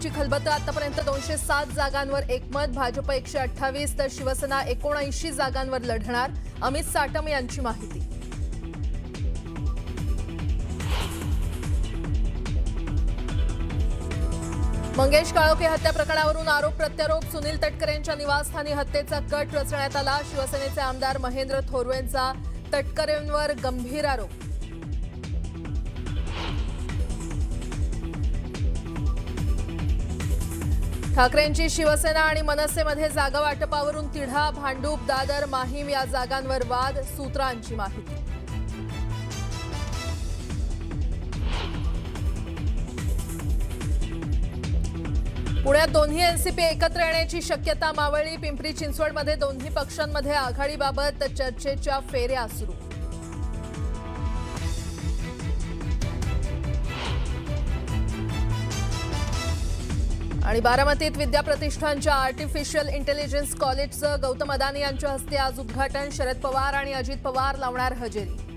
ची खलबतं आतापर्यंत 207 जागांवर एकमत, भाजप 128 तर शिवसेना 79 जागांवर लढणार, अमित साटम यांची माहिती। मंगेश काळोखे हत्या प्रकरणावरून आरोप प्रत्यारोप, सुनील तटकरे यांच्या निवासस्थानी हत्येचा कट रचण्यात आला। शिवसेनेचे आमदार महेंद्र थोरवेंचा तटकरेंवर गंभीर आरोप। ठाकरेंची शिवसेना आणि मनसेमध्ये जागा वाटपावरून तिढा, भांडूप, दादर, माहीम या जागांवर वाद, सूत्रांची माहिती। पुण्यात दोन्ही एनसीपी एकत्र येण्याची शक्यता मावळली। पिंपरी चिंचवडमध्ये दोन्ही पक्षांमध्ये आघाडीबाबत चर्चेच्या फेऱ्या सुरू। आणि बारामतीत विद्या प्रतिष्ठानच्या आर्टिफिशियल इंटेलिजन्स कॉलेजचं गौतम अदानी यांच्या हस्ते आज उद्घाटन। शरद पवार आणि अजित पवार लावणार हजेरी।